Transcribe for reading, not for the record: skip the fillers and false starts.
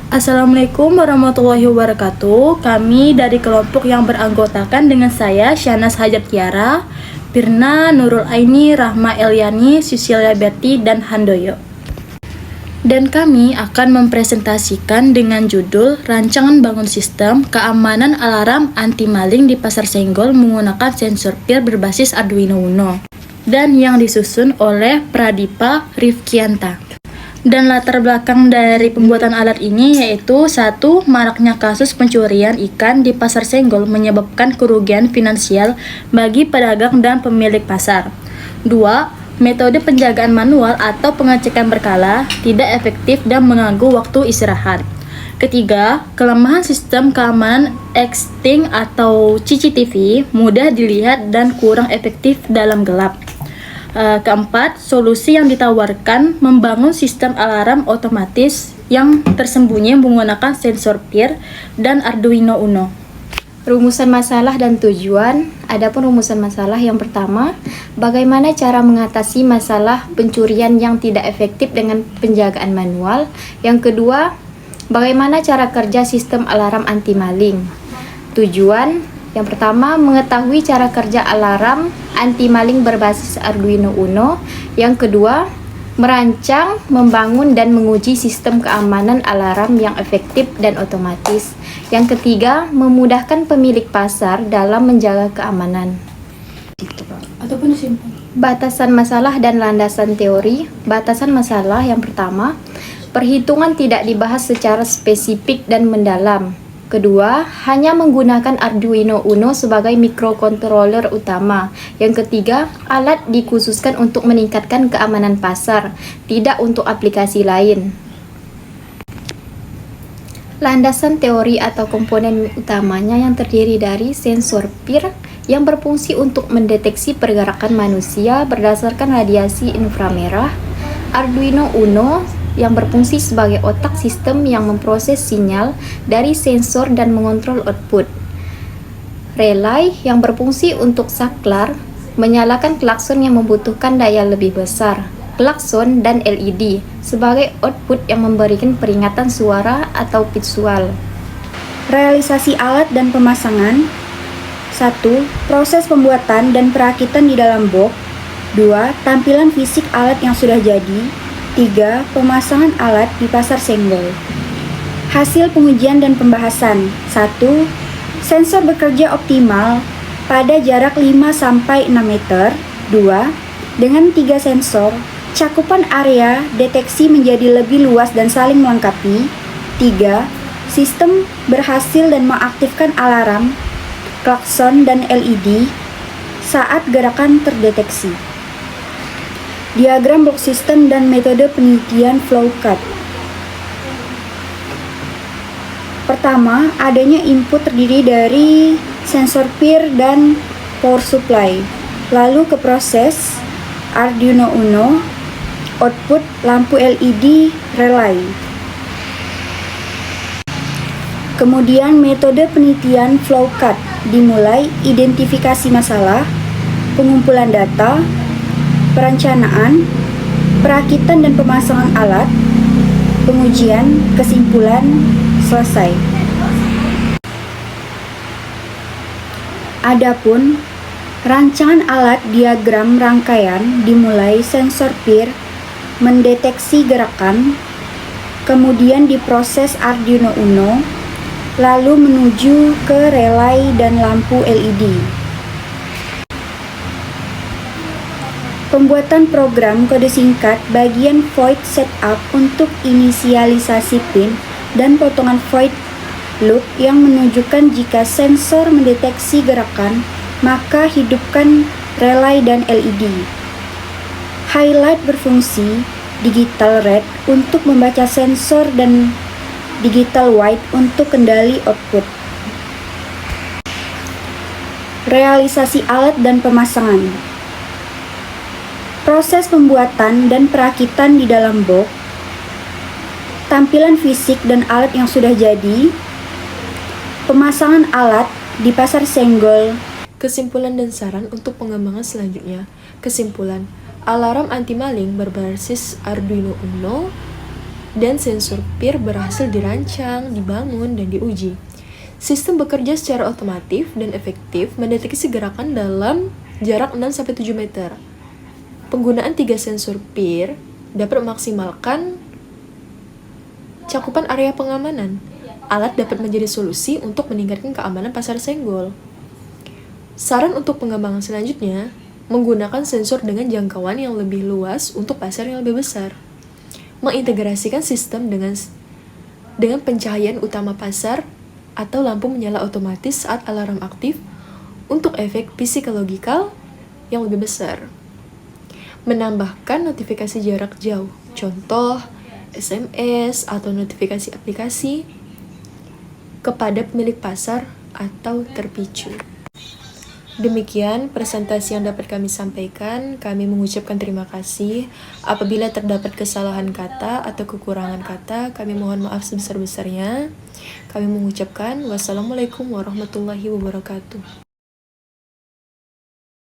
Assalamualaikum warahmatullahi wabarakatuh. Kami dari kelompok yang beranggotakan dengan saya, Syahnaz Hajat Tiara, Pirna, Nurul Aini, Rahma Eliani, Susilia Betty, dan Handoyo. Dan kami akan mempresentasikan dengan judul Rancangan Bangun Sistem Keamanan Alarm Anti Maling di Pasar Senggol menggunakan sensor PIR berbasis Arduino Uno, dan yang disusun oleh Pradipa Rifkianta. Dan latar belakang dari pembuatan alat ini yaitu: 1. Maraknya kasus pencurian ikan di Pasar Senggol menyebabkan kerugian finansial bagi pedagang dan pemilik pasar. 2. Metode penjagaan manual atau pengecekan berkala tidak efektif dan mengganggu waktu istirahat. Ketiga, kelemahan sistem keamanan Extinct atau CCTV mudah dilihat dan kurang efektif dalam gelap. Keempat, solusi yang ditawarkan membangun sistem alarm otomatis yang tersembunyi menggunakan sensor PIR dan Arduino Uno. Rumusan masalah dan tujuan. Adapun rumusan masalah yang pertama, bagaimana cara mengatasi masalah pencurian yang tidak efektif dengan penjagaan manual. Yang kedua, bagaimana cara kerja sistem alarm anti maling. Tujuan yang pertama, mengetahui cara kerja alarm anti maling berbasis Arduino Uno. Yang kedua, merancang, membangun, dan menguji sistem keamanan alarm yang efektif dan otomatis. Yang ketiga, memudahkan pemilik pasar dalam menjaga keamanan. Batasan masalah dan landasan teori. Batasan masalah yang pertama, perhitungan tidak dibahas secara spesifik dan mendalam. Kedua, hanya menggunakan Arduino Uno sebagai microcontroller utama. Yang ketiga, alat dikhususkan untuk meningkatkan keamanan pasar, tidak untuk aplikasi lain. Landasan teori atau komponen utamanya yang terdiri dari sensor PIR yang berfungsi untuk mendeteksi pergerakan manusia berdasarkan radiasi inframerah, Arduino Uno yang berfungsi sebagai otak sistem yang memproses sinyal dari sensor dan mengontrol output. Relay yang berfungsi untuk saklar, menyalakan klakson yang membutuhkan daya lebih besar. Klakson dan LED sebagai output yang memberikan peringatan suara atau visual. Realisasi alat dan pemasangan. 1. Proses pembuatan dan perakitan di dalam box. 2. Tampilan fisik alat yang sudah jadi. 3. Pemasangan alat di Pasar Senggol. Hasil pengujian dan pembahasan. 1. Sensor bekerja optimal pada jarak 5-6 meter. 2. Dengan 3 sensor, cakupan area deteksi menjadi lebih luas dan saling melengkapi. 3. Sistem berhasil dan mengaktifkan alarm, klakson, dan LED saat gerakan terdeteksi. Diagram blok sistem dan metode penelitian flowchart. Pertama, adanya input terdiri dari sensor PIR dan power supply. Lalu ke proses Arduino Uno, output lampu LED relay. Kemudian metode penelitian flowchart dimulai identifikasi masalah, pengumpulan data, perencanaan, perakitan dan pemasangan alat, pengujian, kesimpulan, selesai. Adapun rancangan alat diagram rangkaian dimulai sensor PIR mendeteksi gerakan, kemudian diproses Arduino Uno, lalu menuju ke relay dan lampu LED. Pembuatan program kode singkat bagian void setup untuk inisialisasi pin dan potongan void loop yang menunjukkan jika sensor mendeteksi gerakan, maka hidupkan relay dan LED. Highlight berfungsi digital red untuk membaca sensor dan digital white untuk kendali output. Realisasi alat dan pemasangan. Proses pembuatan dan perakitan di dalam box, tampilan fisik dan alat yang sudah jadi, pemasangan alat di Pasar Senggol. Kesimpulan dan saran untuk pengembangan selanjutnya. Kesimpulan, alarm anti maling berbasis Arduino Uno dan sensor peer berhasil dirancang, dibangun, dan diuji. Sistem bekerja secara otomatis dan efektif mendeteksi gerakan dalam jarak 6-7 meter. Penggunaan 3 sensor peer dapat memaksimalkan cakupan area pengamanan. Alat dapat menjadi solusi untuk meningkatkan keamanan pasar senggol. Saran untuk pengembangan selanjutnya, menggunakan sensor dengan jangkauan yang lebih luas untuk pasar yang lebih besar. Mengintegrasikan sistem dengan pencahayaan utama pasar atau lampu menyala otomatis saat alarm aktif untuk efek psikologikal yang lebih besar. Menambahkan notifikasi jarak jauh, contoh SMS atau notifikasi aplikasi kepada pemilik pasar atau terpicu. Demikian presentasi yang dapat kami sampaikan. Kami mengucapkan terima kasih. Apabila terdapat kesalahan kata atau kekurangan kata, kami mohon maaf sebesar-besarnya. Kami mengucapkan wassalamualaikum warahmatullahi wabarakatuh.